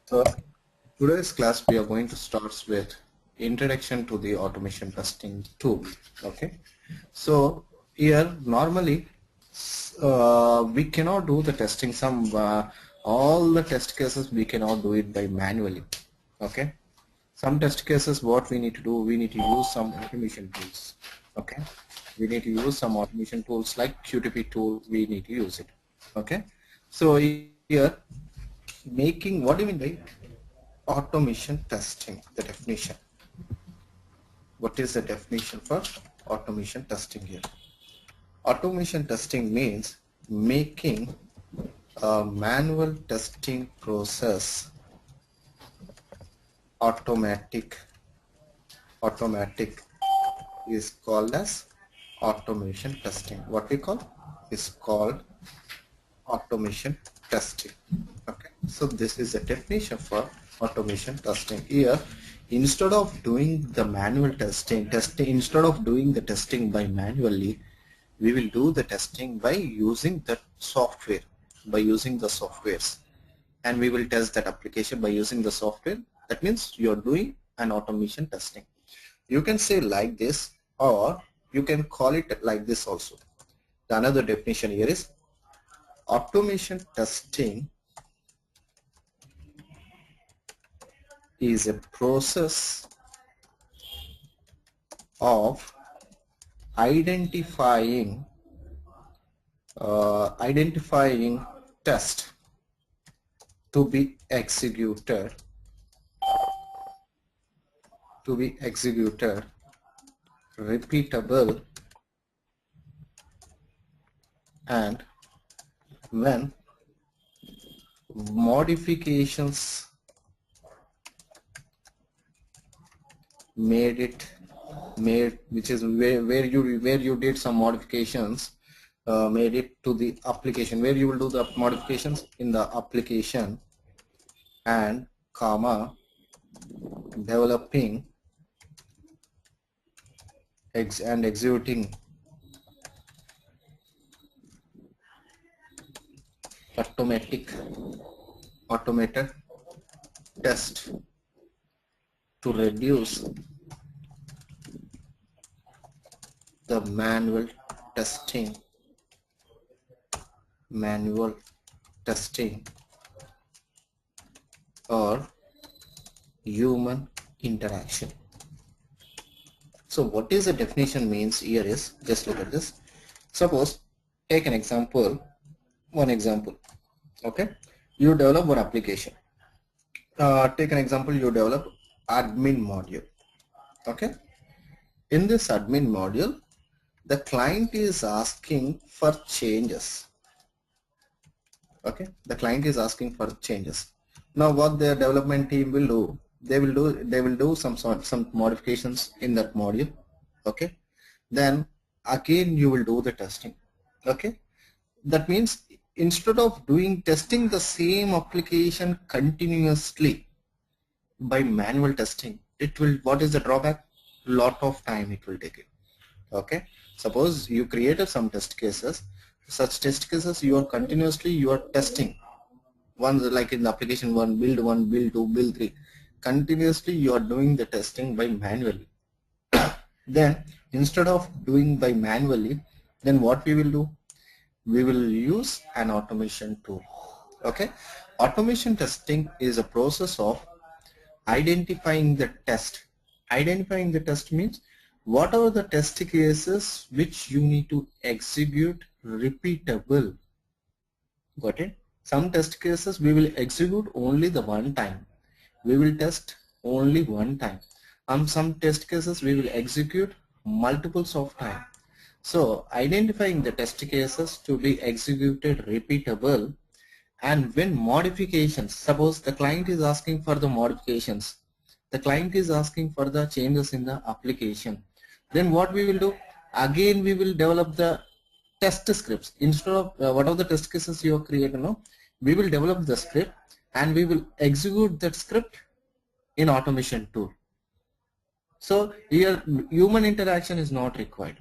So today's class we are going to start with introduction to the automation testing tool. Okay. So here normally we cannot do the testing. All the test cases we cannot do it by manually. Okay. Some test cases what we need to do, we need to use some automation tools. Okay. We need to use some automation tools like QTP tool. We need to use it. Okay. So here making, what do you mean by automation testing? The definition. What is the definition for automation testing here? Automation testing means making a manual testing process automatic. Automatic is called as automation testing. What we call is called automation testing. Okay, so this is the definition for automation testing. Here, instead of doing the manual testing, instead of doing the testing by manually, we will do the testing by using the software, by using the softwares, and we will test that application by using the software. That means you are doing an automation testing. You can say like this, or you can call it like this also. The another definition here is automation testing is a process of identifying test to be executed repeatable, and when modifications which is where you did some modifications, made it to the application, where you will do the modifications in the application, and comma developing and executing automated test to reduce the manual testing or human interaction. So what is the definition means here is, just look at this. Suppose, take an example, one example. Okay, you develop one application. Take an example, you develop admin module. Okay, in this admin module, the client is asking for changes. Okay, the client is asking for changes. Now what their development team will do, they will do some modifications in that module. Okay, then again you will do the testing. Okay, that means instead of testing the same application continuously by manual testing, it will, what is the drawback? Lot of time it will take it. Okay, suppose you created some test cases. Such test cases you are testing ones, like in the application 1, build 1, build 2, build 3. Continuously you are doing the testing by manually. Then instead of doing by manually, then what we will do? We will use an automation tool. Okay, automation testing is a process of identifying the test. Identifying the test means what are the test cases which you need to execute repeatable. Got it? Some test cases we will execute only the one time. We will test only one time. Some test cases we will execute multiples of time. So identifying the test cases to be executed repeatable, and when modifications, suppose the client is asking for the modifications, the client is asking for the changes in the application, then what we will do? Again we will develop the test scripts. Instead of whatever the test cases you have created, we will develop the script and we will execute that script in automation tool. So here human interaction is not required.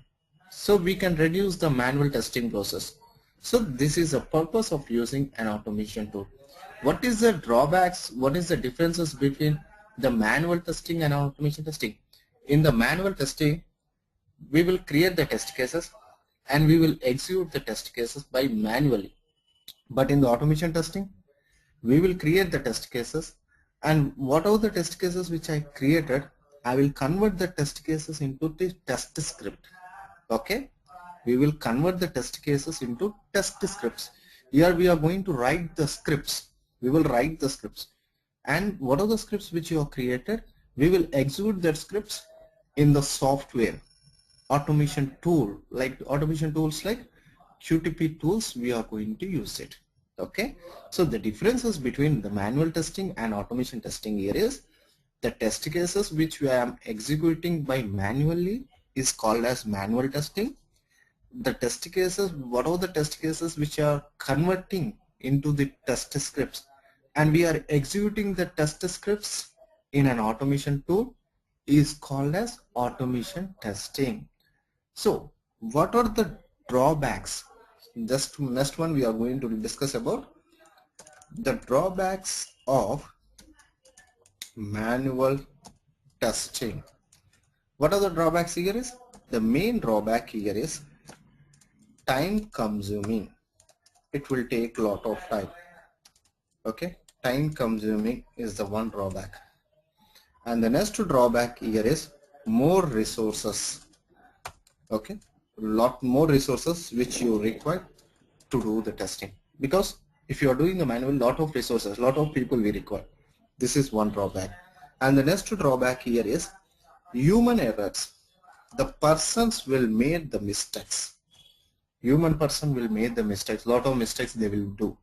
So we can reduce the manual testing process. So this is the purpose of using an automation tool. What is the drawbacks? What is the differences between the manual testing and automation testing? In the manual testing, we will create the test cases and we will execute the test cases by manually. But in the automation testing, we will create the test cases, and whatever the test cases which I created, I will convert the test cases into the test script. Okay, we will convert the test cases into test scripts. Here we are going to write the scripts. We will write the scripts, and what are the scripts which you have created, we will execute that scripts in the software automation tool, like automation tools like QTP tools. We are going to use it. Okay, so the differences between the manual testing and automation testing here is the test cases which we are executing by manually is called as manual testing. The test cases, what are the test cases which are converting into the test scripts and we are executing the test scripts in an automation tool, is called as automation testing. So what are the drawbacks? Just next one we are going to discuss about the drawbacks of manual testing. What are the drawbacks here is? The main drawback here is time consuming. It will take a lot of time. Okay, time consuming is the one drawback. And the next drawback here is more resources. Okay, lot more resources which you require to do the testing, because if you are doing a manual, lot of resources, lot of people we require. This is one drawback. And the next drawback here is human errors. The persons will make the mistakes. Human person will make the mistakes, lot of mistakes they will do.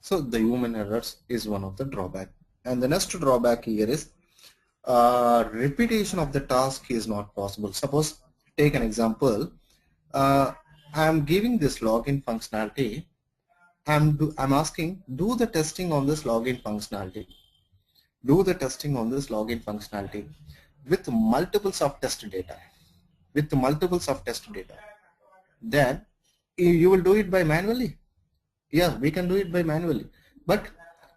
So the human errors is one of the drawback. And the next drawback here is repetition of the task is not possible. Suppose, take an example, I am giving this login functionality. I'm asking, do the testing on this login functionality. Do the testing on this login functionality with multiples of test data. With multiples of test data. Then you will do it by manually. Yeah, we can do it by manually. But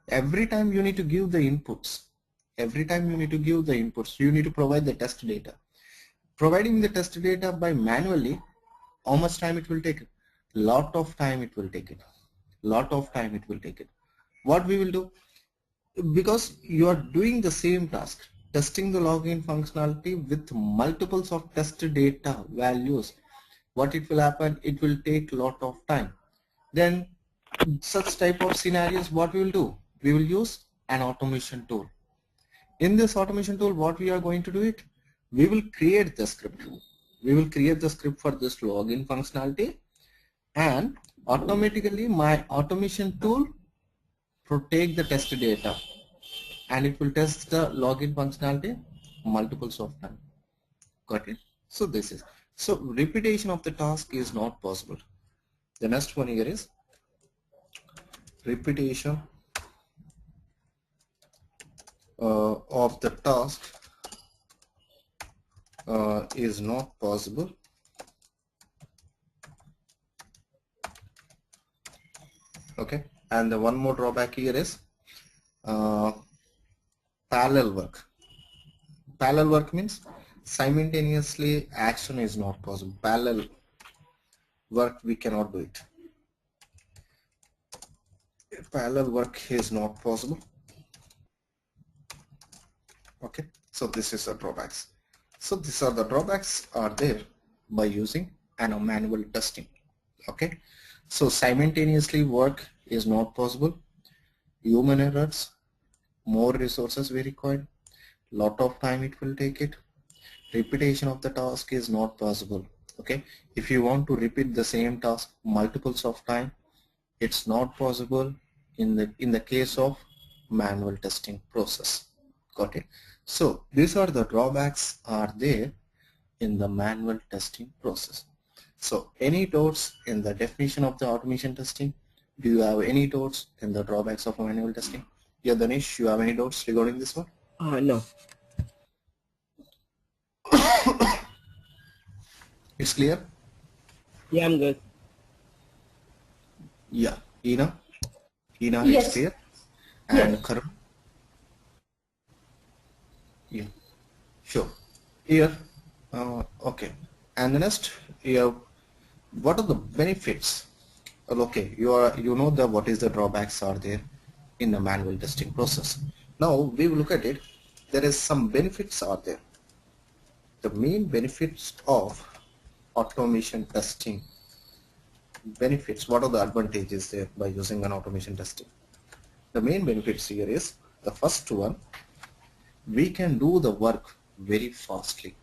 every time you need to give the inputs. Every time you need to give the inputs, you need to provide the test data. Providing the test data by manually, how much time it will take? Lot of time it will take it. Lot of time it will take it. What we will do? Because you are doing the same task, testing the login functionality with multiples of test data values, what it will happen? It will take lot of time. Then such type of scenarios, what we will do? We will use an automation tool. In this automation tool, what we are going to do it? We will create the script. We will create the script for this login functionality, and automatically my automation tool will take the test data and it will test the login functionality multiples of time. Got it? So this is, so repetition of the task is not possible. The next one here is repetition of the task is not possible. Okay, and the one more drawback here is parallel work. Parallel work means simultaneously action is not possible. Parallel work we cannot do it. Parallel work is not possible. Okay, so this is the drawbacks. So these are the drawbacks are there by using a manual testing. Okay, so simultaneously work is not possible. Human errors, more resources we require, lot of time it will take it. Repetition of the task is not possible. Okay, if you want to repeat the same task multiples of time, it's not possible in the case of manual testing process. Got it? So these are the drawbacks are there in the manual testing process. So any doubts in the definition of the automation testing? Do you have any doubts in the drawbacks of manual testing? Yeah, Danish, you have any doubts regarding this one? No. It's clear? Yeah, I'm good. Yeah, Ina, it's Yes. clear, and Yes. Karan. Yeah, sure. Here, okay. And the next, here, what are the benefits? Well, okay, you know the what is the drawbacks are there in the manual testing process. Now we will look at it. There is some benefits are there. The main benefits of automation testing. Benefits. What are the advantages there by using an automation testing? The main benefits here is the first one. We can do the work very fastly.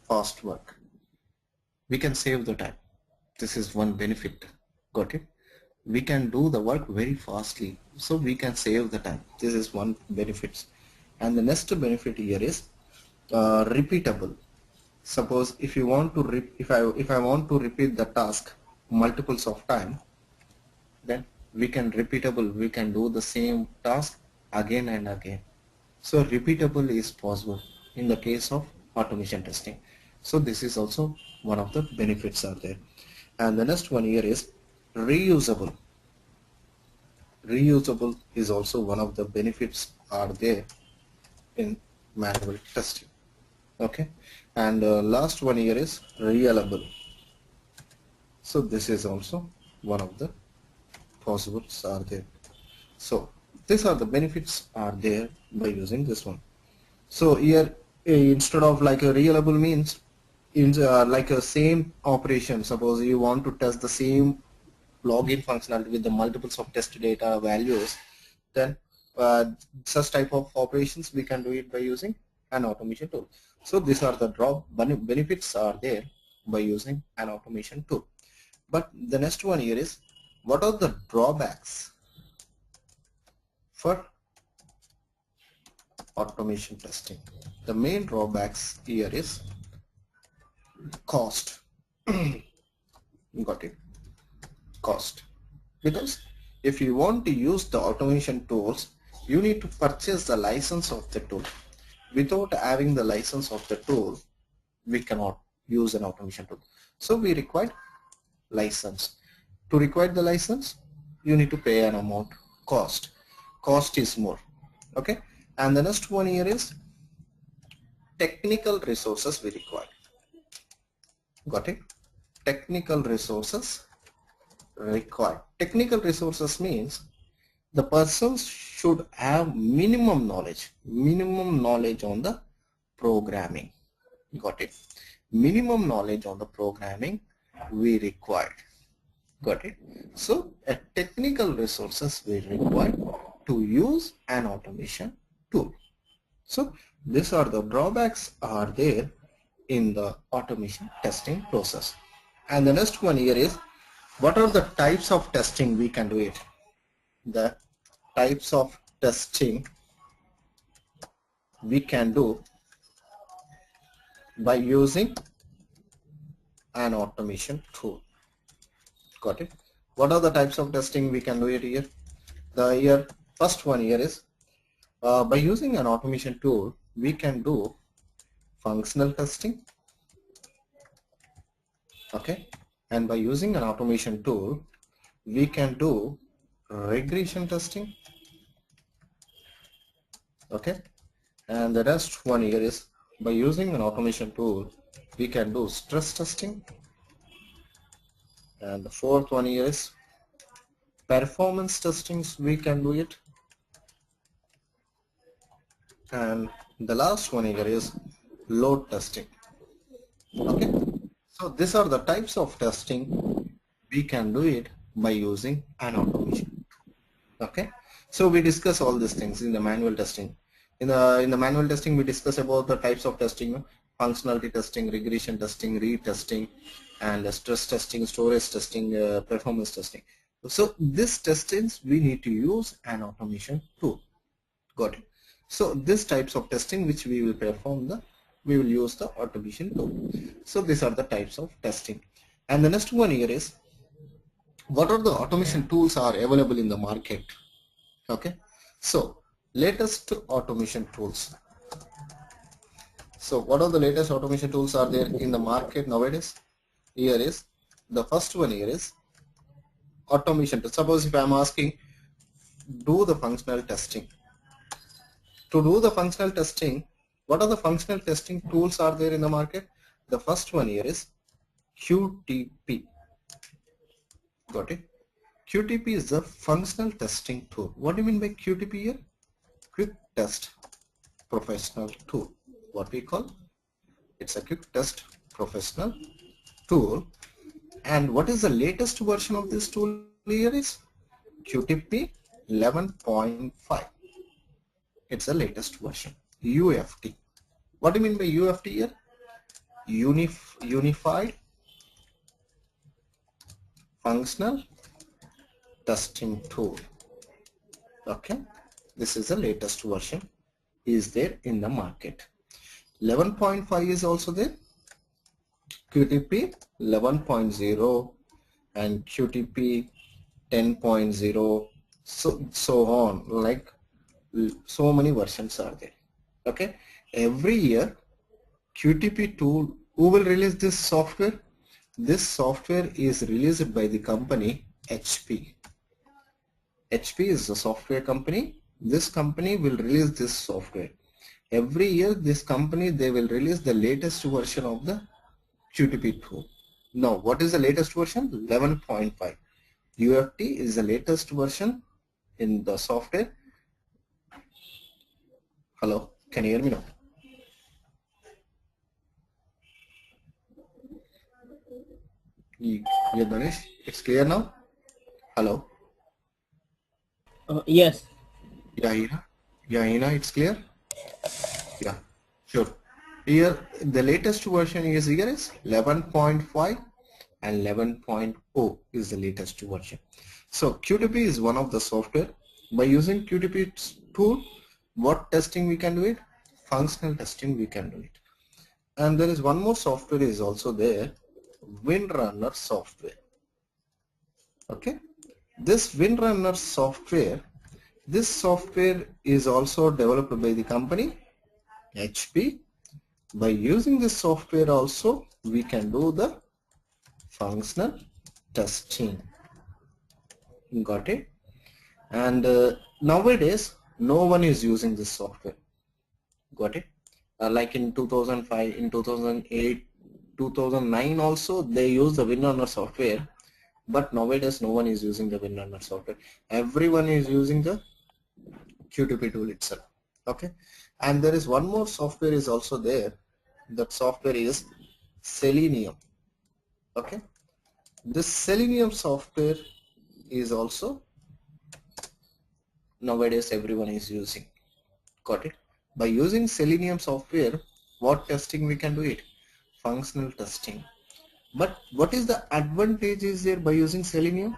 Fast work. We can save the time. This is one benefit. Got it? We can do the work very fastly, so we can save the time. This is one benefits. And the next benefit here is repeatable. Suppose if you want to if I want to repeat the task multiples of time, then we can do the same task again and again. So repeatable is possible in the case of automation testing. So this is also one of the benefits are there. And the next one here is reusable. Reusable is also one of the benefits are there in manual testing. Okay, and last one here is reliable. So this is also one of the possibles are there. So these are the benefits are there by using this one. So here instead of like a reliable means in like a same operation, suppose you want to test the same login functionality with the multiples of test data values, then such type of operations we can do it by using an automation tool. So these are the benefits are there by using an automation tool. But the next one here is, what are the drawbacks for automation testing? The main drawbacks here is cost. Got it? Cost. Because if you want to use the automation tools, you need to purchase the license of the tool. Without having the license of the tool, we cannot use an automation tool. So we require license. To require the license, you need to pay an amount. Cost is more. Okay, and the next one here is technical resources we require. Got it? Technical resources required. Technical resources means the persons should have minimum knowledge on the programming. Got it? Minimum knowledge on the programming we required. Got it? So a technical resources we require to use an automation tool. So these are the drawbacks are there in the automation testing process. And the next one here is, what are the types of testing we can do it? The types of testing we can do by using an automation tool. Got it? What are the types of testing we can do it here? The first one here is, by using an automation tool, we can do functional testing. Okay, and by using an automation tool, we can do regression testing. Okay, and the next one here is, by using an automation tool, we can do stress testing. And the fourth one here is performance testings, we can do it. And the last one here is load testing. Okay, so these are the types of testing we can do it by using an automation. Okay, so we discuss all these things in the manual testing. In the manual testing, we discuss about the types of testing: functionality testing, regression testing, retesting, and stress testing, storage testing, performance testing. So these testings we need to use an automation tool. Got it? So these types of testing which we will perform, we will use the automation tool. So these are the types of testing. And the next one here is, what are the automation tools are available in the market? Okay, so latest automation tools. So what are the latest automation tools are there in the market nowadays? Here is the first one here is automation. Suppose if I am asking, do the functional testing. To do the functional testing, what are the functional testing tools are there in the market? The first one here is QTP. Got it? QTP is the functional testing tool. What do you mean by QTP here? Quick Test Professional Tool. What we call? It's a quick test professional tool. And what is the latest version of this tool here is QTP 11.5. It's the latest version. UFT. What do you mean by UFT here? Unified Functional Testing Tool. Okay, this is the latest version is there in the market. 11.5 is also there. QTP 11.0 and QTP 10.0, so on, like so many versions are there. Okay, every year QTP tool, who will release this software? This software is released by the company HP. HP is the software company. This company will release this software. Every year this company, they will release the latest version of the QTP tool. Now what is the latest version? 11.5. UFT is the latest version in the software. Hello, can you hear me now? Yeah, Ganesh, it's clear now? Hello? Yes. Yeah, Hina? Yeah, Hina, it's clear? Yeah, sure. Here, the latest version is here is 11.5 and 11.0 is the latest version. So QTP is one of the software. By using QTP tool, what testing we can do it? Functional testing we can do it. And there is one more software is also there, Windrunner software. Okay, this Windrunner software, this software is also developed by the company HP. By using this software also we can do the functional testing. Got it? And nowadays no one is using this software. Got it? Like in 2005, in 2008, 2009 also they use the Windrunner software, but nowadays no one is using the Windrunner software. Everyone is using the QTP tool itself. Okay, and there is one more software is also there. That software is Selenium. Okay, this Selenium software is also nowadays everyone is using. Got it? By using Selenium software, what testing we can do it? Functional testing. But what is the advantage is there by using Selenium?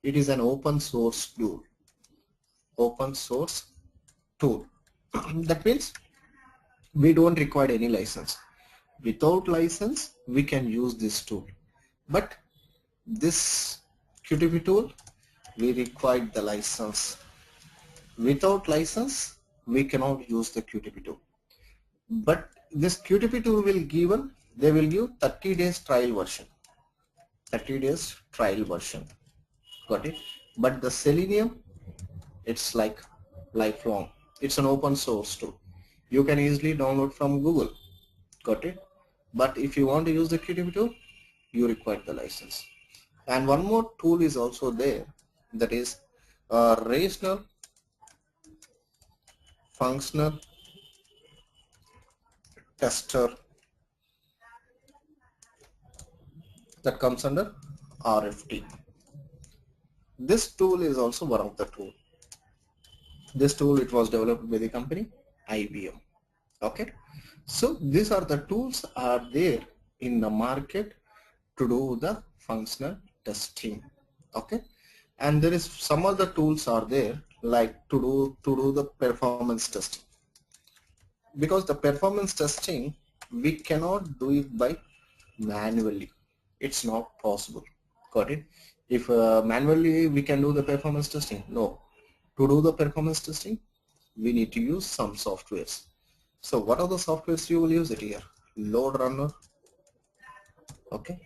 It is an open source tool. Open source tool. That means we don't require any license. Without license we can use this tool. But this QTP tool we require the license. Without license we cannot use the QTP tool. But this QTP tool will given, they will give 30 days trial version. 30 days trial version. Got it? But the Selenium, it's like lifelong. It's an open source tool. You can easily download from Google. Got it? But if you want to use the QTP tool, you require the license. And one more tool is also there, that is Rational Functional Tester, that comes under RFT. This tool is also one of the tool. This tool, it was developed by the company IBM. Okay, so these are the tools are there in the market to do the functional testing. Okay, and there is some other tools are there like to do the performance testing. Because the performance testing we cannot do it by manually. It's not possible. Got it? If manually we can do the performance testing, no. To do the performance testing we need to use some softwares. So what are the softwares you will use it here? Load Runner. Okay,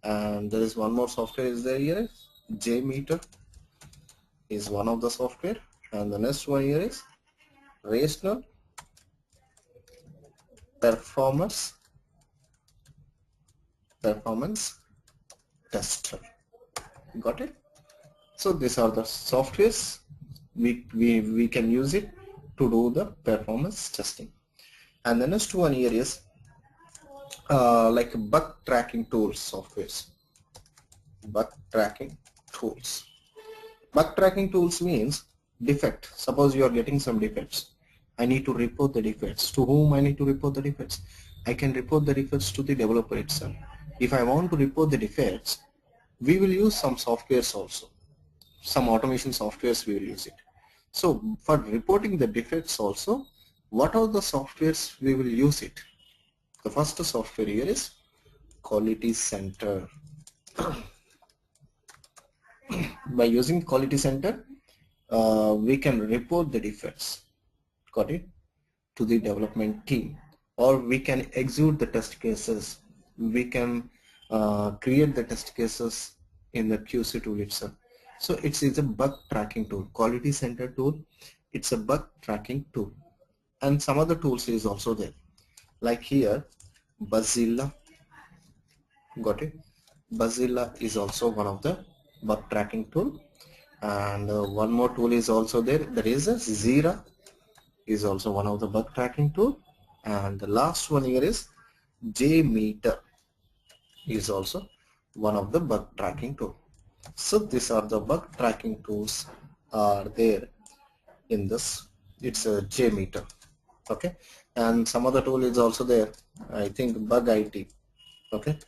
and there is one more software is there here, JMeter is one of the software, and the next one here is Rational Performance Tester. Got it? So these are the softwares we can use it to do the performance testing. And the next one here is like bug tracking tools softwares. Bug tracking tools. Bug tracking tools means defect. Suppose you are getting some defects. I need to report the defects. To whom I need to report the defects? I can report the defects to the developer itself. If I want to report the defects, we will use some softwares also. Some automation softwares we will use it. So for reporting the defects also, what are the softwares we will use it? The first software here is Quality Center. By using Quality Center, we can report the defects, got it, to the development team, or we can execute the test cases. We can create the test cases in the QC tool itself. So it's a bug tracking tool. Quality Center tool, it's a bug tracking tool. And some other tools is also there, like here Buzzilla. Got it? Buzzilla is also one of the bug tracking tool. And one more tool is also there, that is a Zira is also one of the bug tracking tool. And the last one here is JMeter is also one of the bug tracking tool. So these are the bug tracking tools are there in this. It's a JMeter. Okay, and some other tool is also there. I think Bug IT, okay,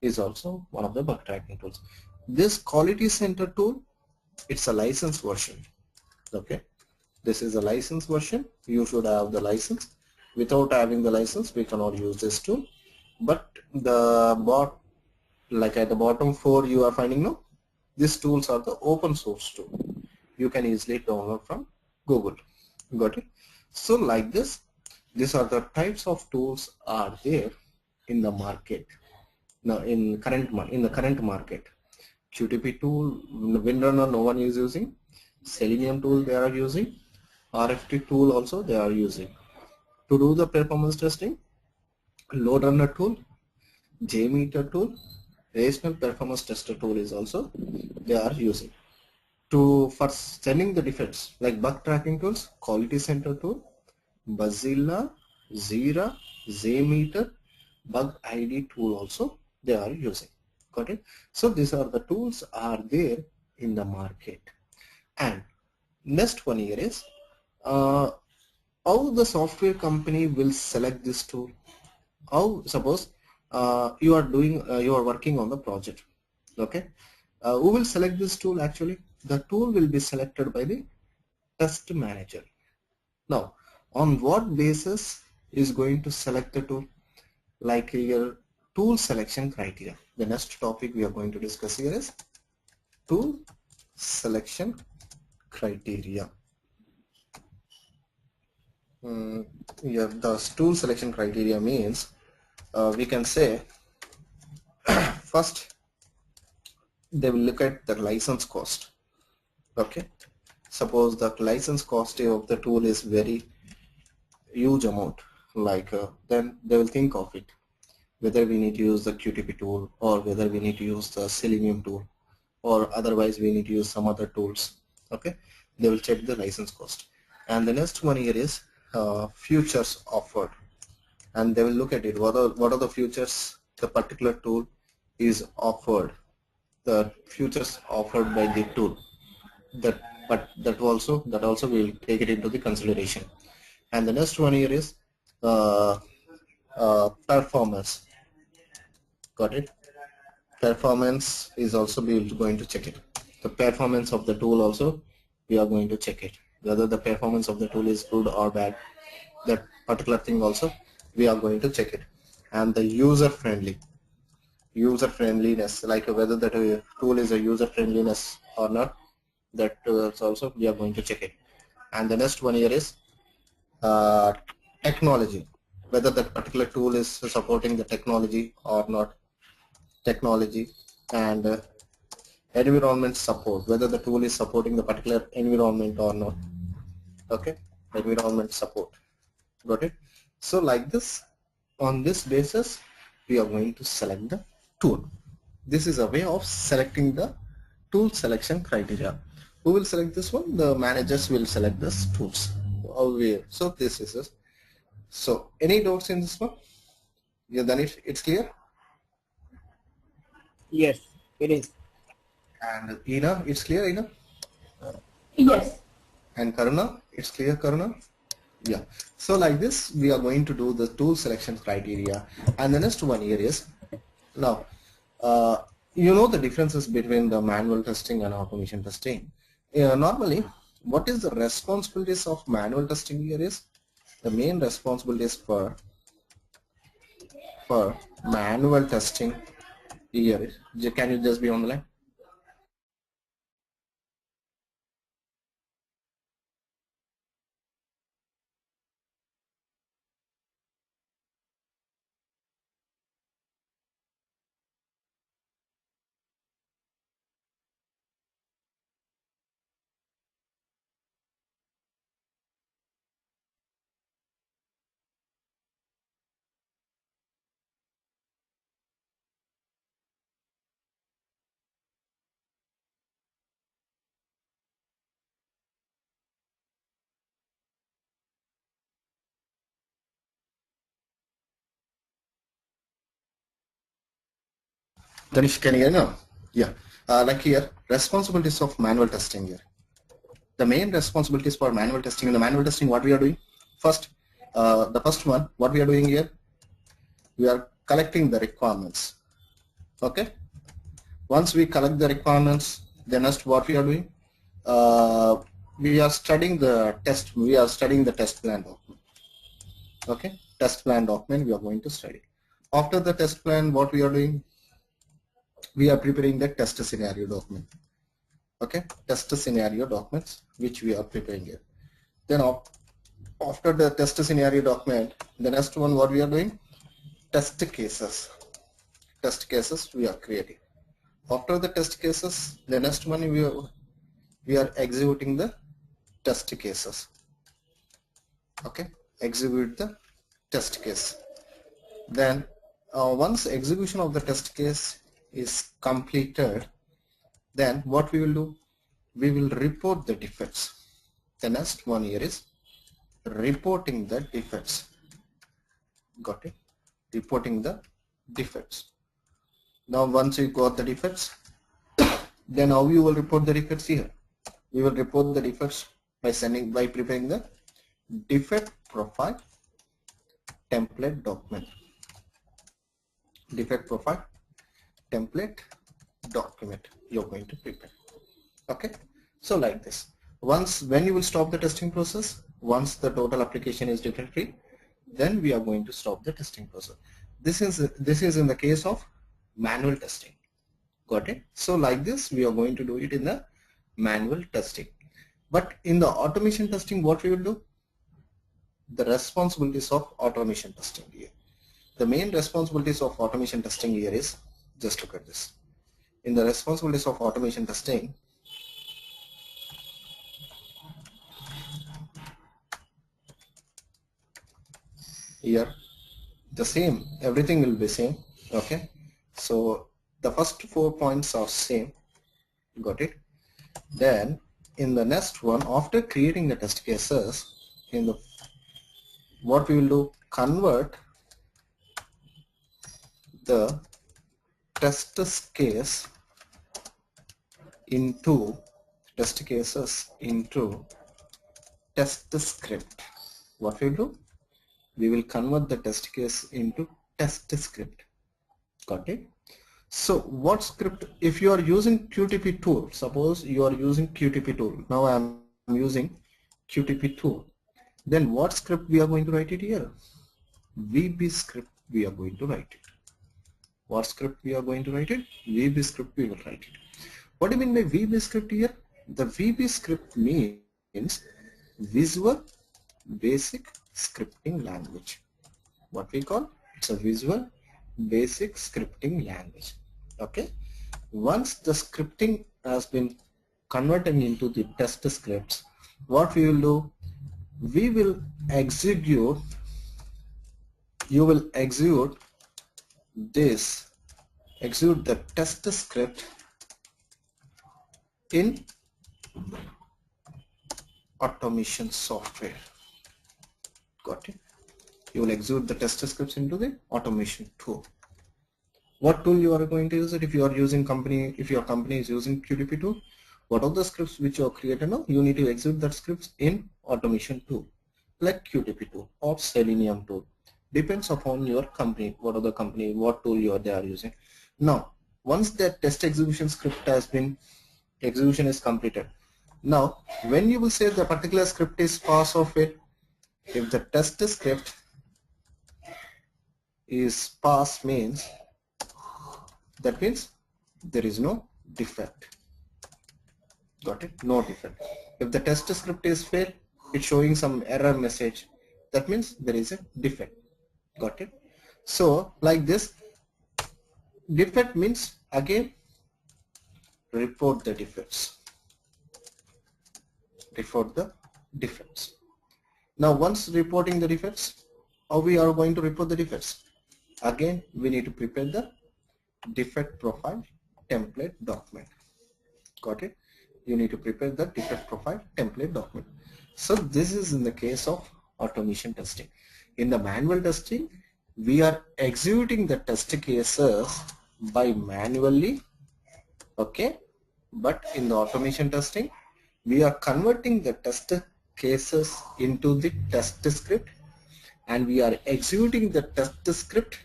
is also one of the bug tracking tools. This Quality Center tool, it's a license version. Okay, this is a license version. You should have the license. Without having the license, we cannot use this tool. But like at the bottom 4 you are finding now, these tools are the open source tool. You can easily download from Google. Got it? So like this, these are the types of tools are there in the market. Now in the current market, QTP tool, Windrunner no one is using. Selenium tool they are using. RFT tool also they are using. To do the performance testing, Load Runner tool, JMeter tool, Rational Performance Tester tool is also they are using. For sending the defects like bug tracking tools, Quality Center tool, Buzzilla, Zira, JMeter, Bug ID tool also they are using. Got it? So these are the tools are there in the market. And next one here is how the software company will select this tool. How, suppose you are working on the project. Okay, who will select this tool? Actually, the tool will be selected by the test manager. Now, on what basis is going to select the tool? Like your tool selection criteria. The next topic we are going to discuss here is tool selection criteria. The tool selection criteria means we can say first they will look at the license cost. Okay, suppose the license cost of the tool is very huge amount, like then they will think of it whether we need to use the QTP tool or whether we need to use the Selenium tool, or otherwise we need to use some other tools. Okay, they will check the license cost. And the next one here is features offered, and they will look at it, what are the features the particular tool is offered, the features offered by the tool. That also we will take it into the consideration. And the next one here is performance. Got it? Performance is also we are going to check it. The performance of the tool also we are going to check it, whether the performance of the tool is good or bad. That particular thing also we are going to check it. And the user friendliness, like whether that tool is a user friendliness or not, that also we are going to check it. And the next one here is technology, whether that particular tool is supporting the technology or not. Technology. And environment support, whether the tool is supporting the particular environment or not. Okay, environment support. Got it? So like this, on this basis, we are going to select the tool. This is a way of selecting the tool selection criteria. Who will select this one? The managers will select this tools. So this is it. So any doubts in this one? Yeah, then it's clear. Yes, it is. And Ina, it's clear, Ina? Yes. And Karuna, it's clear, Karuna? Yeah. So like this, we are going to do the tool selection criteria. And the next one here is, now, you know the differences between the manual testing and automation testing. Normally, what is the responsibilities of manual testing here is, the main responsibilities for manual testing here is, can you just be on the line? Danish, can you hear now? Yeah. Like here, responsibilities of manual testing here. The main responsibilities for manual testing. In the manual testing, what we are doing? First, the first one, what we are doing here? We are collecting the requirements. Okay. Once we collect the requirements, then next what we are doing? We are studying the test. We are studying the test plan document. Okay. Test plan document we are going to study. After the test plan, what we are doing? We are preparing the test scenario document. Okay, test scenario documents which we are preparing here. Then after the test scenario document, the next one what we are doing? Test cases. Test cases we are creating. After the test cases, the next one we are executing the test cases. Okay, execute the test case. Then once execution of the test case is completed, then what we will do? We will report the defects. The next one here is reporting the defects. Got it? Reporting the defects. Now once you got the defects, then how you will report the defects here? We will report the defects by preparing the defect profile template document. Defect profile template document you're going to prepare. Okay, so like this. When you will stop the testing process, once the total application is defect free, then we are going to stop the testing process. This is in the case of manual testing. Got it? So like this, we are going to do it in the manual testing. But in the automation testing, what we will do? The responsibilities of automation testing here. The main responsibilities of automation testing here is, just look at this. In the responsibilities of automation testing, here the same, everything will be same. Okay, so the first 4 points are same. Got it? Then in the next one, after creating the test cases, what we will do? Convert the test case into test cases into test script. What we will do? We will convert the test case into test script. Got it? So what script? If you are using QTP tool, suppose you are using QTP tool. Now I am using QTP tool. Then what script we are going to write it here? VB script we are going to write it. What script we are going to write it? VB script we will write it. What do you mean by VB script here? The VB script means Visual Basic Scripting Language. What we call? It's a Visual Basic Scripting Language. Okay. Once the scripting has been converted into the test scripts, what we will do, we will execute, you will execute the test script in automation software. Got it? You will execute the test scripts into the automation tool. What tool you are going to use it? If you are using company, if your company is using QTP tool, what are the scripts which you have created now? You need to execute that scripts in automation tool, like QTP tool or Selenium tool. Depends upon your company, what are the company, what tool they are using. Now, once that test execution script has been, execution is completed. Now, when you will say the particular script is pass of it, if the test script is pass means, that means there is no defect. Got it? No defect. If the test script is failed, it's showing some error message. That means there is a defect. Got it? So like this, defect means again report the defects. Report the defects. Now once reporting the defects, how we are going to report the defects? Again, we need to prepare the defect profile template document. Got it? You need to prepare the defect profile template document. So this is in the case of automation testing. In the manual testing, we are executing the test cases by manually, okay, but in the automation testing, we are converting the test cases into the test script, and we are executing the test script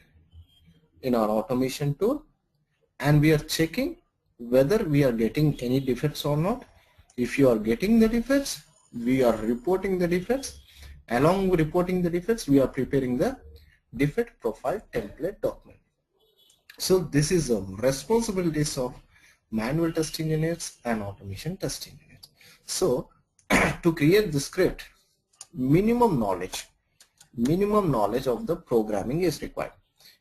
in our automation tool, and we are checking whether we are getting any defects or not. If you are getting the defects, we are reporting the defects. Along with reporting the defects, we are preparing the defect profile template document. So this is the responsibilities of manual test engineers and automation test engineers. So to create the script, minimum knowledge of the programming is required.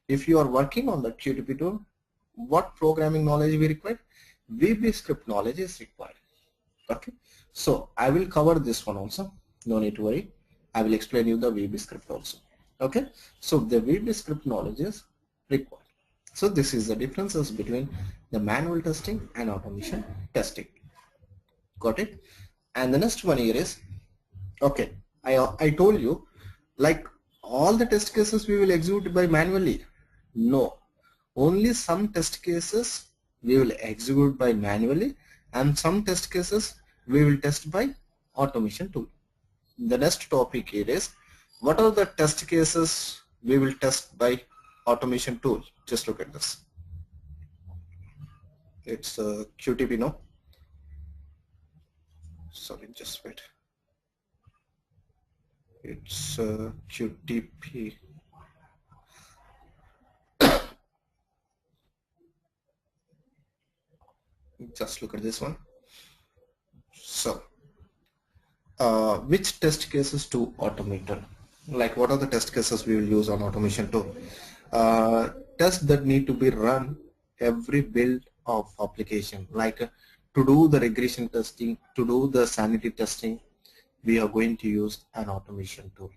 If you are working on the QTP tool, what programming knowledge we require? VB script knowledge is required. Okay, so I will cover this one also, no need to worry. I will explain you the VB script also. Okay, so the VB script knowledge is required. So this is the differences between the manual testing and automation testing. Got it? And the next one here is, okay, I told you, like all the test cases we will execute by manually. No, only some test cases we will execute by manually, and some test cases we will test by automation tool. The next topic here is, what are the test cases we will test by automation tool? Just look at this. It's QTP, no? Sorry, just wait. It's QTP. Just look at this one. So which test cases to automator? Like what are the test cases we will use on automation tool? Tests that need to be run every build of application, like to do the regression testing, to do the sanity testing, we are going to use an automation tool.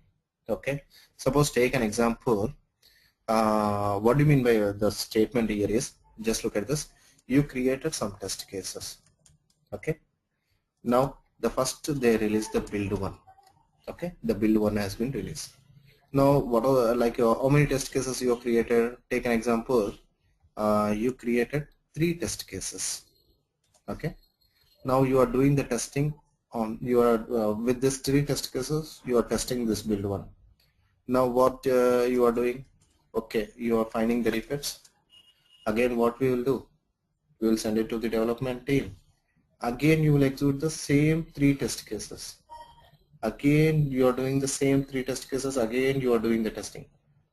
Okay, suppose take an example. What do you mean by the statement here is, just look at this. You created some test cases. Okay, now the first they release the build one. Okay, the build one has been released. Now what are how many test cases you have created? Take an example. You created 3 test cases. Okay, now you are doing the testing on with this 3 test cases, you are testing this build one. Now what you are doing? Okay, you are finding the defects. Again, what we will do? We will send it to the development team. Again, you will execute the same 3 test cases. Again, you are doing the same 3 test cases. Again, you are doing the testing.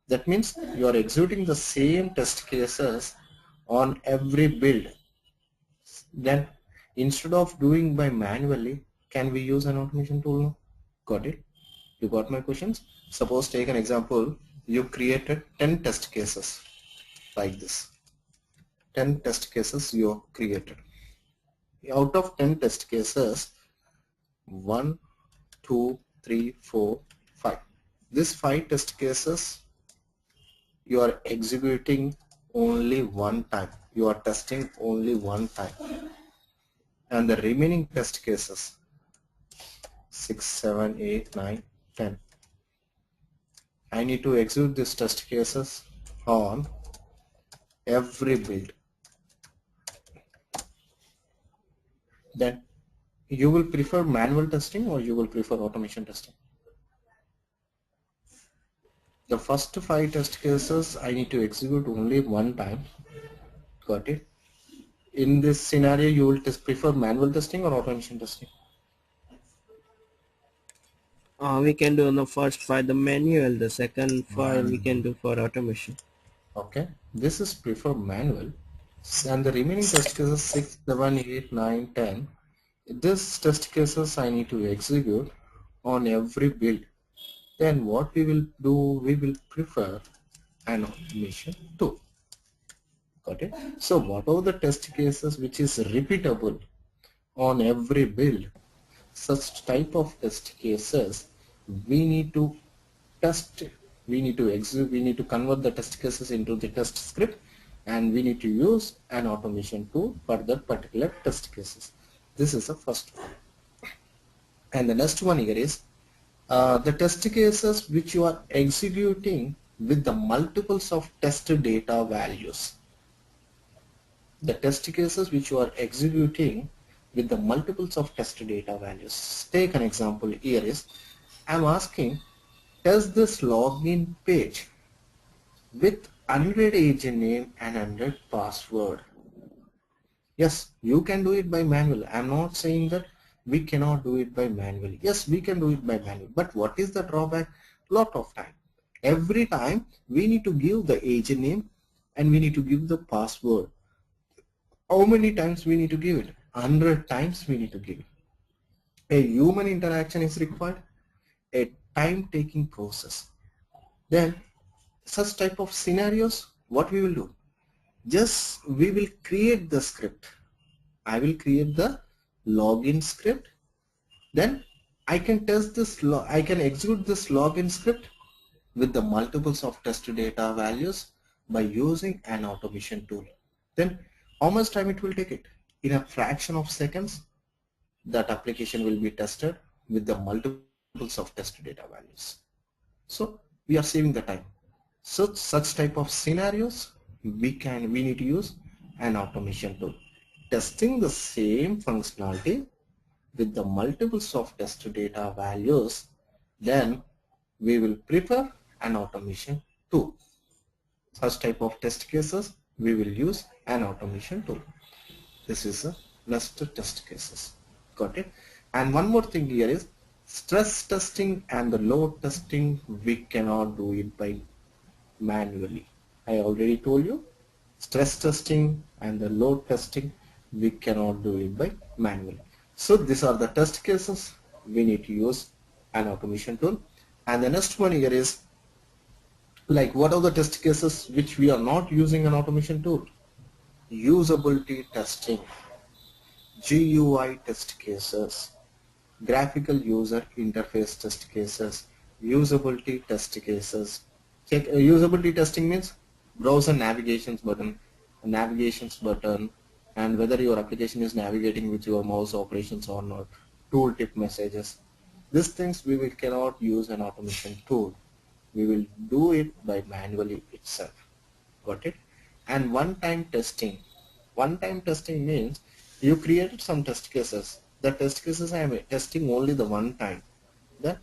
That means you are executing the same test cases on every build. Then instead of doing by manually, can we use an automation tool now? Got it? You got my questions? Suppose take an example. You created 10 test cases like this. 10 test cases you have created. Out of 10 test cases, 1, 2, 3, 4, 5. These 5 test cases you are executing only one time. You are testing only one time. And the remaining test cases 6, 7, 8, 9, 10. I need to execute these test cases on every build. Then you will prefer manual testing or you will prefer automation testing? The first 5 test cases I need to execute only one time. Got it? In this scenario, you will prefer manual testing or automation testing? We can do on the first file the manual, the second file we can do for automation. Okay, this is prefer manual, and the remaining test cases 6, 7, 8, 9, 10. This test cases I need to execute on every build. Then what we will do, we will prefer an automation tool. Got it? So whatever the test cases which is repeatable on every build, such type of test cases we need to test, we need to execute, we need to convert the test cases into the test script, and we need to use an automation tool for that particular test cases. This is the first one. And the next one here is the test cases which you are executing with the multiples of test data values. The test cases which you are executing with the multiples of test data values. Take an example here is, I'm asking, test this login page with 100 agent name and 100 password. Yes, you can do it by manual. I'm not saying that we cannot do it by manually. Yes, we can do it by manual. But what is the drawback? Lot of time. Every time we need to give the agent name and we need to give the password. How many times we need to give it? 100 times we need to give it. A human interaction is required, a time-taking process. Then such type of scenarios, what we will do? Just we will create the script. I will create the login script. Then I can test this, I can execute this login script with the multiples of test data values by using an automation tool. Then how much time it will take it? In a fraction of seconds, that application will be tested with the multiples of test data values. So we are saving the time. So such type of scenarios we need to use an automation tool. Testing the same functionality with the multiples of test data values, then we will prefer an automation tool. Such type of test cases we will use an automation tool. This is a nested test cases. Got it? And one more thing here is stress testing and the load testing we cannot do it by manually. I already told you, stress testing and the load testing we cannot do it by manually. So these are the test cases we need to use an automation tool. And the next one here is, like, what are the test cases which we are not using an automation tool? Usability testing, GUI test cases, graphical user interface test cases, usability test cases. Check usability testing means browser navigations button, and whether your application is navigating with your mouse operations or not, tooltip messages. These things we cannot use an automation tool. We will do it by manually itself. Got it? And one-time testing. One-time testing means you created some test cases. The test cases I am testing only the one time. Then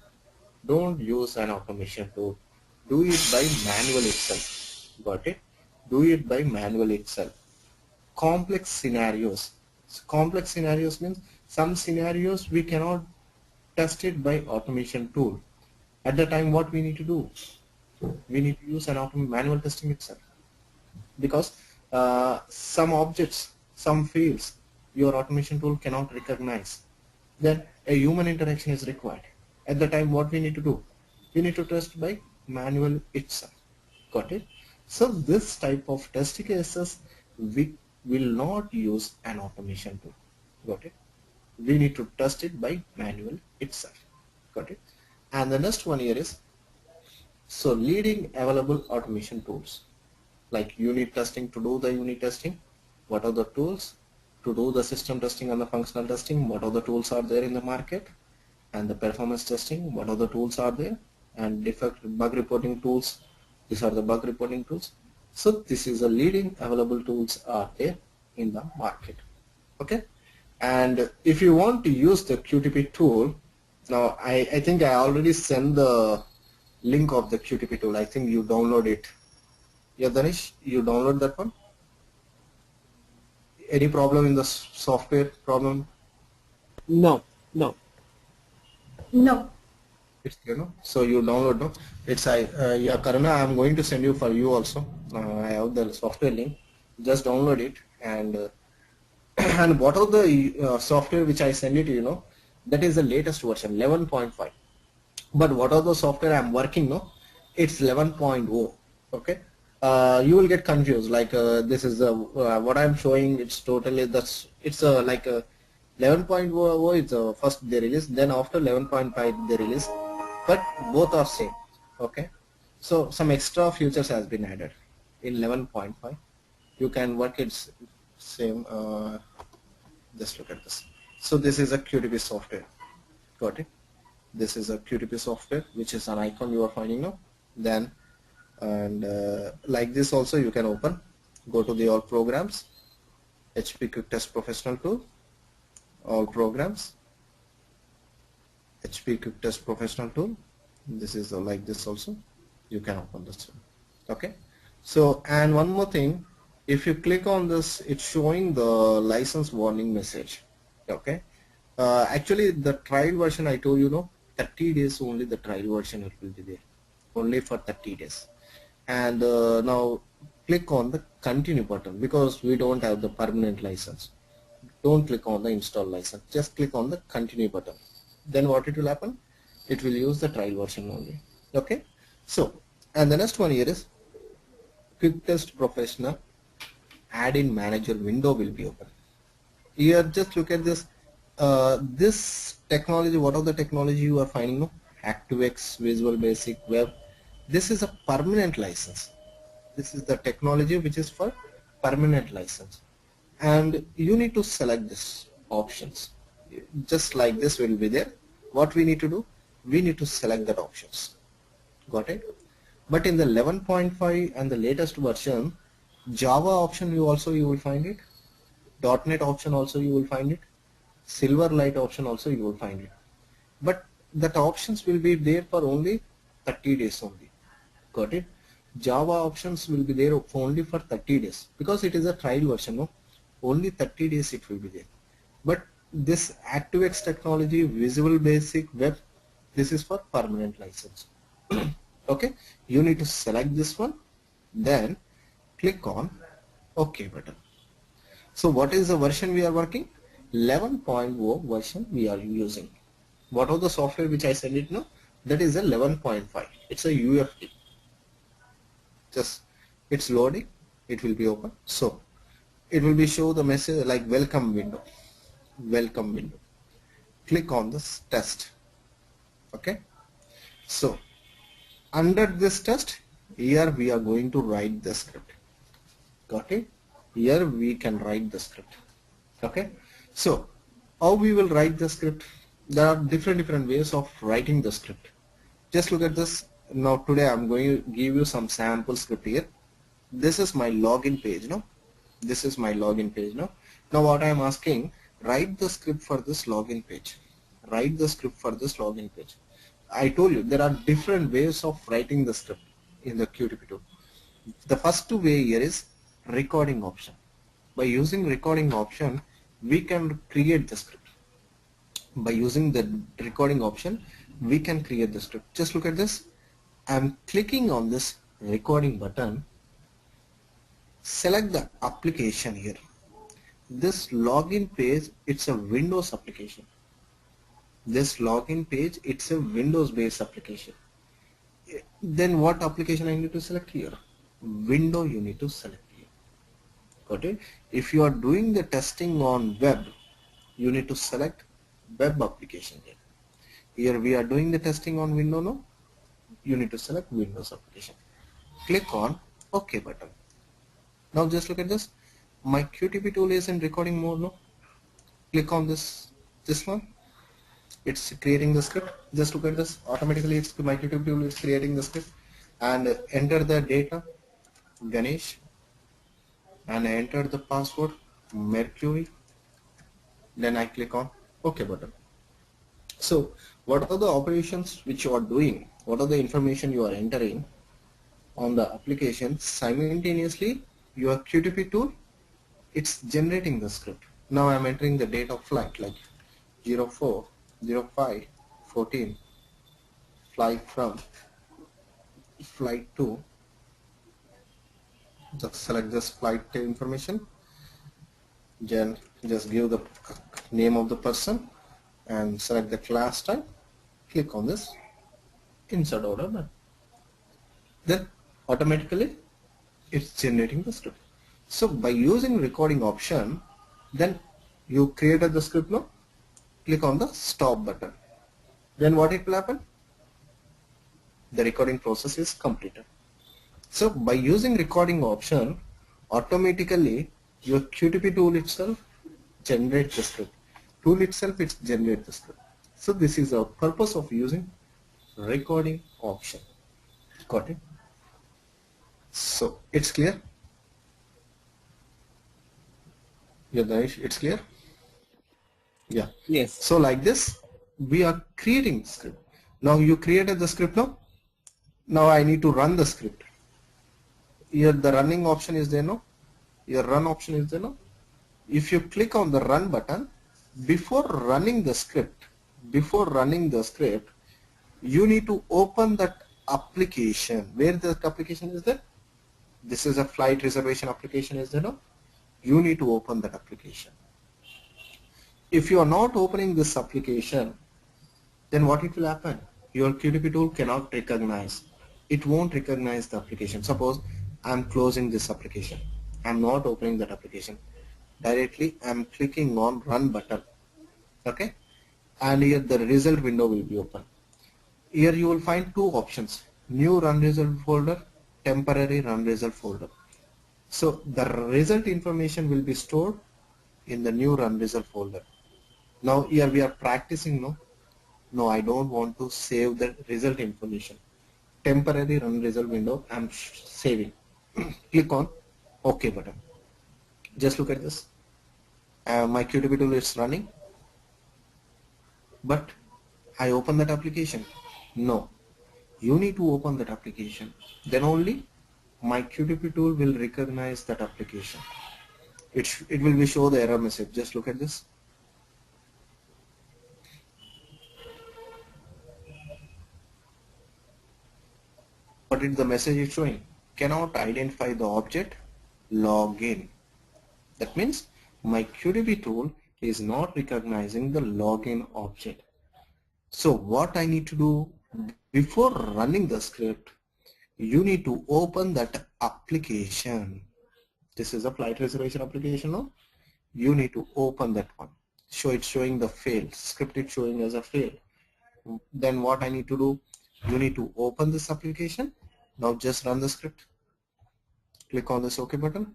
don't use an automation tool. Do it by manual itself. Got it? Do it by manual itself. Complex scenarios. So complex scenarios means some scenarios we cannot test it by automation tool. At the time, what we need to do? We need to use an manual testing itself, because some objects, some fields, your automation tool cannot recognize. Then a human interaction is required. At the time, what we need to do? We need to test by manual itself. Got it? So this type of test cases we will not use an automation tool. Got it? We need to test it by manual itself. Got it? And the next one here is, so leading available automation tools like unit testing. To do the unit testing, what are the tools? To do the system testing and the functional testing, what are the tools are there in the market? And the performance testing, what are the tools are there? And defect bug reporting tools, these are the bug reporting tools. So this is the leading available tools are there in the market. Okay, and if you want to use the QTP tool, now I think I already sent the link of the QTP tool. I think you download it. Yeah, Danish, you download that one? Any problem in the software problem? No, no. No. It's there, no? So you download, no? It's yeah, Karuna, I'm going to send you for you also. I have the software link. Just download it, and and what are the software which I send it to you, know? That is the latest version, 11.5. But what are the software I'm working, no? It's 11.0. Okay. You will get confused. Like this is the what I'm showing. It's totally it's like 11.0 is the first they release. Then after 11.5 they release. But both are same. Okay. So some extra features has been added in 11.5. You can work its same. Just look at this. So this is a QTP software. Got it? This is a QTP software, which is an icon you are finding now. Then, and like this also you can open. Go to the all programs, HP Quick Test Professional Tool, all programs, HP Quick Test Professional Tool. This is like this also. You can open this one. Okay. So, and one more thing, if you click on this, it's showing the license warning message. Okay. Actually, the trial version I told you, no, 30 days only the trial version it will be there, only for 30 days. And now click on the continue button, because we don't have the permanent license. Don't click on the install license, just click on the continue button. Then what it will happen? It will use the trial version only. Okay. So, and the next one here is Quick Test Professional add-in manager window will be open. Here just look at this. This technology, what are the technology you are finding? No? ActiveX, Visual Basic, Web. This is a permanent license. This is the technology which is for permanent license. And you need to select this options. Just like this will be there. What we need to do? We need to select that options. Got it? But in the 11.5 and the latest version, Java option you will find it. .NET option also you will find it. Silverlight option also you will find it. But that options will be there for only 30 days only. Got it? Java options will be there for only for 30 days because it is a trial version. No? Only 30 days it will be there. But this ActiveX technology, Visual Basic, Web, this is for permanent license. Okay, you need to select this one, then click on OK button. So what is the version we are working? 11.0 version we are using. What are the software which I send it now? That is a 11.5. It's a UFT. Just it's loading. It will be open. So it will be show the message like welcome window. Welcome window. Click on this test. Okay. So under this test, here we are going to write the script. Got it? Here we can write the script. Okay. So how we will write the script? There are different ways of writing the script. Just look at this. Now today I'm going to give you some sample script here. This is my login page. No, this is my login page. No. Now what I am asking, write the script for this login page. Write the script for this login page. I told you there are different ways of writing the script in the QTP tool. The first way here is recording option. By using recording option, we can create the script. By using the recording option, we can create the script. Just look at this. I'm clicking on this recording button. Select the application here. This login page, it's a Windows application. This login page, it's a Windows based application. Then what application I need to select here? Window you need to select here. Got it? If you are doing the testing on web, you need to select web application here. Here we are doing the testing on Windows, no? You need to select Windows application. Click on OK button. Now just look at this. My QTP tool is in recording mode, no? Click on this one. It's creating the script. Just look at this. Automatically, it's my QTP tool is creating the script. And enter the data, Ganesh, and enter the password, Mercury. Then I click on OK button. So what are the operations which you are doing? What are the information you are entering on the application? Simultaneously, your QTP tool, it's generating the script. Now I'm entering the date of flight like 04/05/14, flight from flight 2. Just select this flight information. Then just give the name of the person and select the class type. Click on this insert order button. Then automatically it's generating the script. So by using recording option, then you created the script now. Click on the stop button. Then what it will happen? The recording process is completed. So by using recording option, automatically your QTP tool itself generates the script. Tool itself it generates the script. So this is the purpose of using recording option. Got it? So it's clear? Yeah, Ganesh, it's clear? Yeah. Yes. So like this, we are creating the script. Now you created the script now. Now I need to run the script. Here the running option is there now. Your run option is there now. If you click on the run button, before running the script, you need to open that application. Where the application is there? This is a flight reservation application is there now. You need to open that application. If you are not opening this application, then what it will happen? Your QTP tool cannot recognize. It won't recognize the application. Suppose I'm closing this application. I'm not opening that application. Directly I'm clicking on run button. Okay? And here the result window will be open. Here you will find two options. New run result folder, temporary run result folder. So the result information will be stored in the new run result folder. Now here we are practicing, no, I don't want to save the result information. Temporary run result window I'm saving. Click on OK button. Just look at this. My QTP tool is running, but I open that application. No, you need to open that application. Then only my QTP tool will recognize that application. It will be show the error message. Just look at this. What is the message it's showing? Cannot identify the object, login. That means my QTP tool is not recognizing the login object. So what I need to do before running the script, you need to open that application. This is a flight reservation application now. You need to open that one. So it's showing the fail. Script is showing as a fail. Then what I need to do? You need to open this application. Now just run the script. Click on this OK button.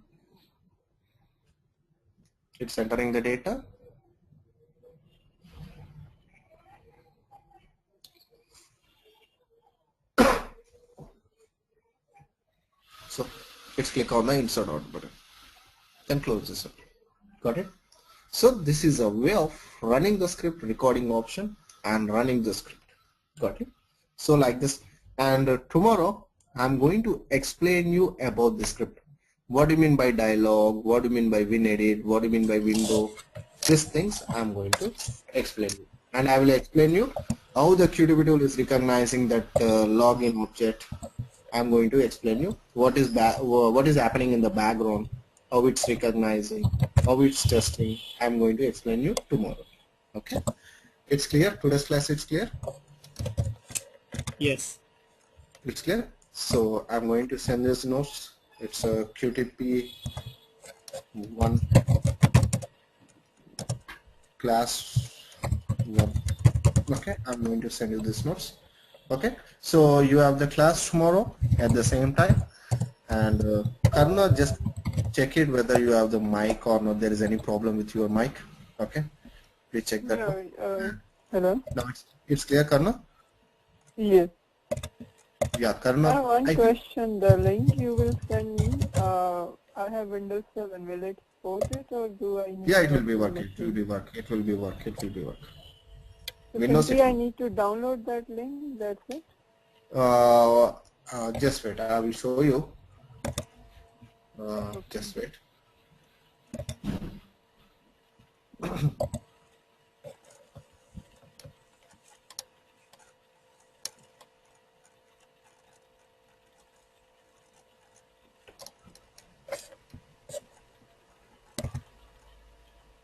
It's entering the data. So let's click on the insert order button. Then close this up. Got it? So this is a way of running the script, recording option, and running the script. Got it? So like this. And tomorrow I'm going to explain you about the script. What do you mean by dialog? What do you mean by WinEdit? What do you mean by window? These things I'm going to explain you. And I will explain you how the QTP tool is recognizing that login object. I'm going to explain you what is happening in the background, how it's recognizing, how it's testing. I'm going to explain you tomorrow. Okay? It's clear? Today's class is clear? Yes. It's clear? So I'm going to send this notes. It's a QTP one class one. Okay, I'm going to send you this notes. Okay, so you have the class tomorrow at the same time, and Karna, just check it whether you have the mic or not. There is any problem with your mic. Okay, please check that one. Hello? Now it's clear, Karna. Yes. Yeah, I Karna. have one question. The link you will send me, I have Windows 7. Will it support it or do I need Yeah, it to will be update work. the It will machine? be work. It will be work. It will be work. So Windows. simply I need to download that link, that's it? Just wait. I will show you. Okay. Just wait.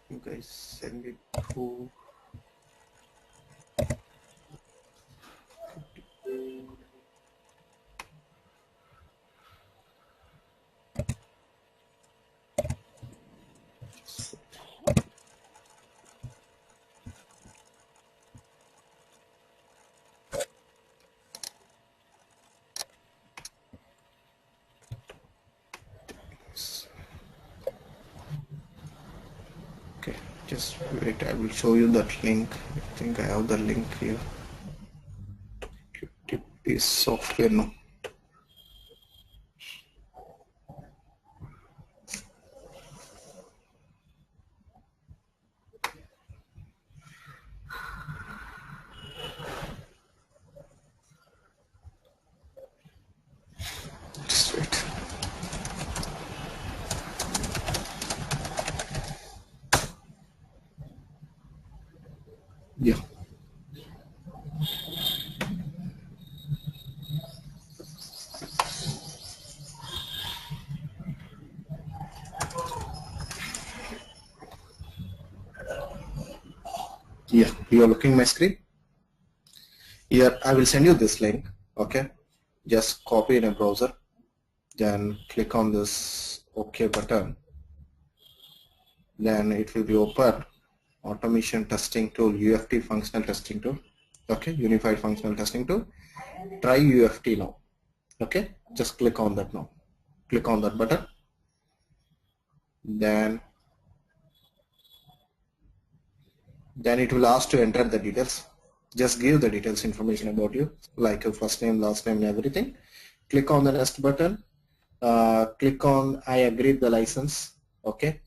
You guys send it to. Okay, just wait. I will show you that link. I think I have the link here. Qtip software now. Just wait. Yeah. Yeah, you are looking my screen. Here, I will send you this link. Okay, just copy in a browser, then click on this OK button. Then it will be open. Automation testing tool, UFT functional testing tool. Okay, unified functional testing tool. Try UFT now. Okay, just click on that now. Click on that button. Then it will ask to enter the details. Just give the details information about you, like your first name, last name, and everything. Click on the next button. Click on I agree the license. Okay.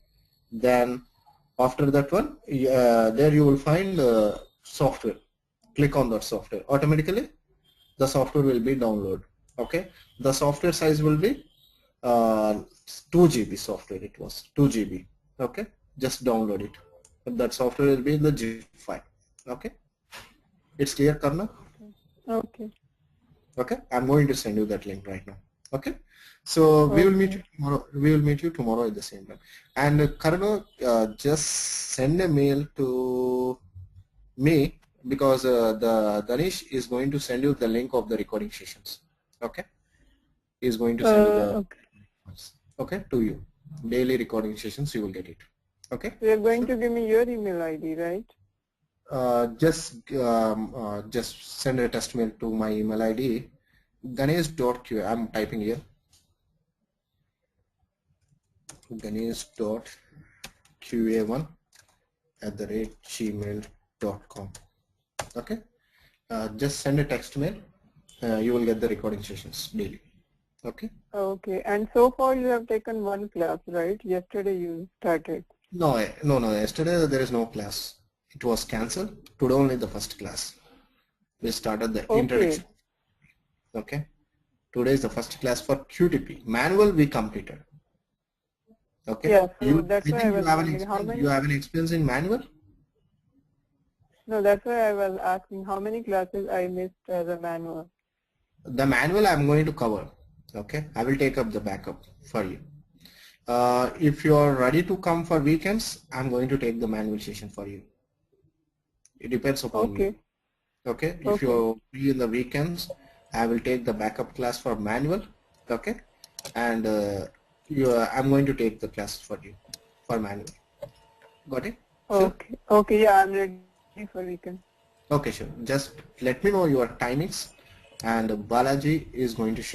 Then after that one, there you will find software. Click on that software. Automatically, the software will be downloaded. Okay. The software size will be 2 GB software. It was 2 GB. Okay. Just download it. That software will be in the zip file. Okay. It's clear, Karna? Okay. Okay. I'm going to send you that link right now. Okay. So we will meet you tomorrow. We will meet you tomorrow at the same time. And Karna, just send a mail to me because the Danish is going to send you the link of the recording sessions. Okay. He is going to send you the okay to you. Daily recording sessions. You will get it. Okay. So you're going to give me your email ID, right? Just send a test mail to my email ID ganesh.qa. I'm typing here ganesh.qa1@gmail.com. Okay, just send a text mail. You will get the recording sessions daily. Okay. Okay. And so far you have taken one class, right? Yesterday you started. No. Yesterday there is no class. It was cancelled. Today only the first class. We started the introduction. Okay. Today is the first class for QTP. Manual we completed. Okay. Yeah, so that's why I was wondering you have an experience in manual? No, that's why I was asking how many classes I missed as a manual. The manual I'm going to cover. Okay. I will take up the backup for you. If you are ready to come for weekends, I'm going to take the manual session for you. It depends upon me. Okay. If you're free in the weekends, I will take the backup class for manual. Okay. And I'm going to take the class for you for manual. Got it? Sure. Okay. Okay. Yeah, I'm ready for weekend. Okay, sure. Just let me know your timings, and Balaji is going to share